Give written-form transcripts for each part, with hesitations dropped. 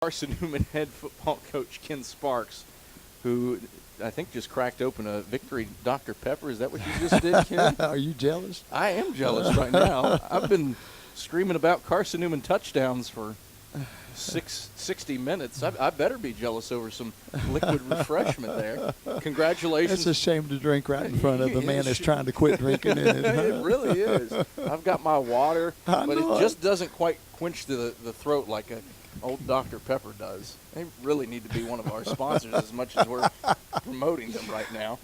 Carson-Newman head football coach Ken Sparks, who I think just cracked open a victory Dr. Pepper. Is that what you just did, Ken? Are you jealous? I am jealous right now. I've been screaming about Carson-Newman touchdowns for 60 minutes. I better be jealous over some liquid refreshment there. Congratulations. It's a shame to drink right in front of the man that's trying to quit drinking. It really is. I've got my water, but it just doesn't quite quench the throat like a old Dr. Pepper does. They really need to be one of our sponsors as much as we're promoting them right now.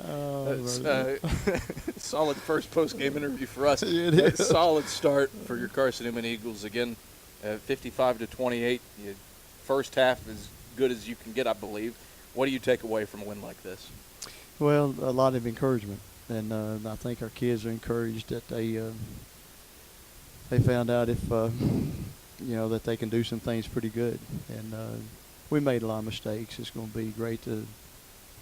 Solid first post-game interview for us. It is. Solid start for your Carson-Newman Eagles. Again, 55-28. First half as good as you can get, I believe. What do you take away from a win like this? Well, a lot of encouragement, and I think our kids are encouraged that they found out if that they can do some things pretty good. And we made a lot of mistakes. It's going to be great to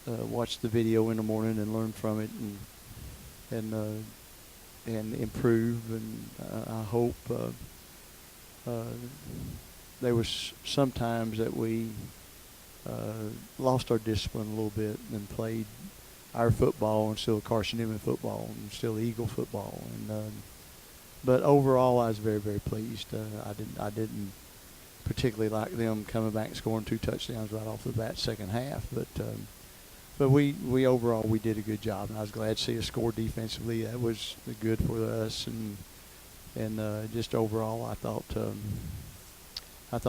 watch the video in the morning and learn from it and improve. And I hope there was some times that we lost our discipline a little bit and played our football and still Carson-Newman football and still Eagle football. And but overall, I was very, very pleased. I didn't particularly like them coming back and scoring 2 touchdowns right off the bat second half, but we overall we did a good job, and I was glad to see us score defensively. That was good for us, and just overall, I thought a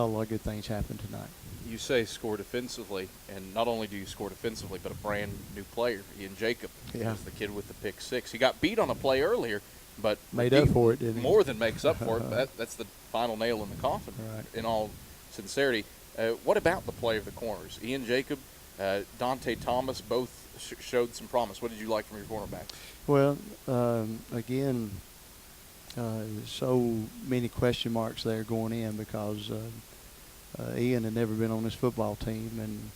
lot of good things happened tonight. You say score defensively, and not only do you score defensively, but a brand new player, Ian Jacob, was the kid with the pick 6. He got beat on a play earlier, but made up for it, didn't he? More than makes up for it. That's the final nail in the coffin, right. In all sincerity. What about the play of the corners? Ian Jacob, Dante Thomas, both showed some promise. What did you like from your cornerbacks? Well, again, so many question marks there going in because Ian had never been on this football team,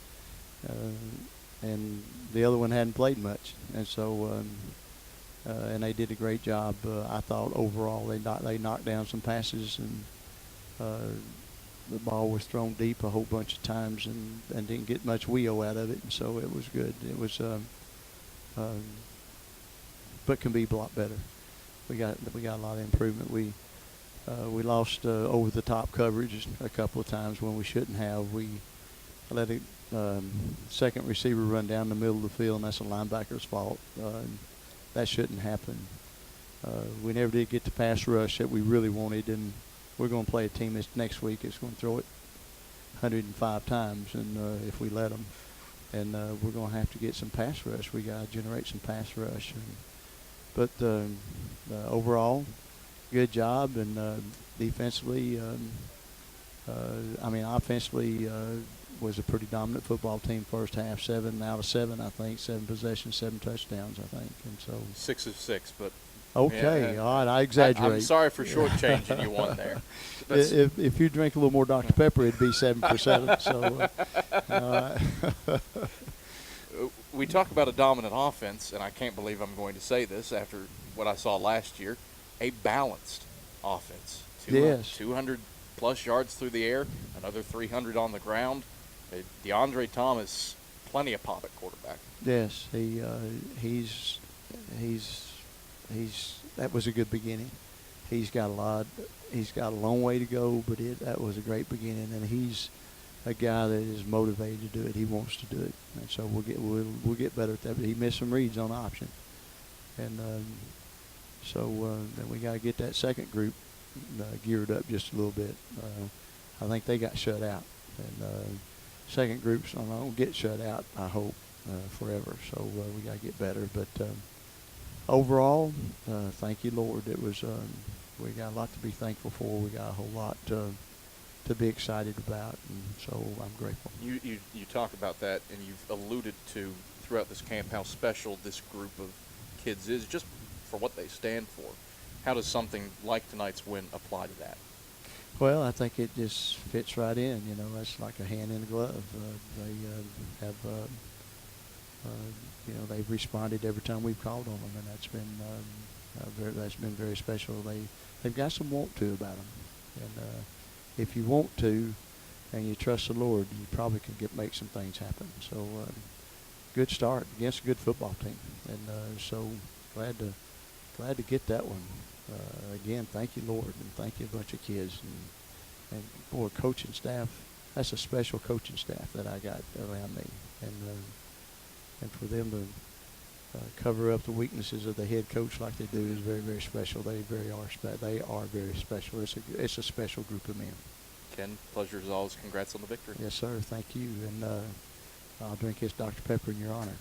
and the other one hadn't played much, and so and they did a great job. I thought overall they knocked down some passes, and the ball was thrown deep a whole bunch of times and didn't get much wheel out of it, and so it was good. It was, but can be a lot better. We got a lot of improvement. We lost over the top coverage a couple of times when we shouldn't have. We let a second receiver run down the middle of the field, and that's a linebacker's fault. That shouldn't happen. We never did get the pass rush that we really wanted, and we're going to play a team this next week that's going to throw it 105 times, and if we let them, and we're going to have to get some pass rush. We got to generate some pass rush. But overall, good job, and defensively, offensively was a pretty dominant football team first half. 7 out of 7, I think. 7 possessions, 7 touchdowns, I think. And so 6 of 6, but okay, yeah, all right, I exaggerate. I'm sorry for shortchanging you one there. If you drink a little more Dr. Pepper, it'd be 7 for 7. So, we talk about a dominant offense, and I can't believe I'm going to say this after what I saw last year. A balanced offense. 200-plus yards through the air, another 300 on the ground. DeAndre Thomas, plenty of pop at quarterback. Yes, he's that was a good beginning. He's got a long way to go, but that was a great beginning, and he's a guy that is motivated to do it. He wants to do it, and so we'll get better at that. But he missed some reads on option, and so then we got to get that second group geared up just a little bit. I think they got shut out, and second groups don't get shut out, I hope, forever. So we got to get better. But overall, thank you, Lord. It was we got a lot to be thankful for. We got a whole lot to be excited about, and so I'm grateful. You talk about that, and you've alluded to throughout this camp how special this group of kids is, just for what they stand for. How does something like tonight's win apply to that? Well, I think it just fits right in. You know, that's like a hand in a glove. They have, they've responded every time we've called on them, and that's been very special. They've got some want to about them, and if you want to, and you trust the Lord, you probably can make some things happen. So good start against a good football team, and so glad to get that one. Again, thank you, Lord, and thank you a bunch of kids, and boy, coaching staff. That's a special coaching staff that I got around me, and for them to cover up the weaknesses of the head coach like they do is very, very special. They are very special. It's a special group of men. Ken, pleasure as always. Congrats on the victory. Yes, sir. Thank you, and I'll drink his Dr. Pepper in your honor.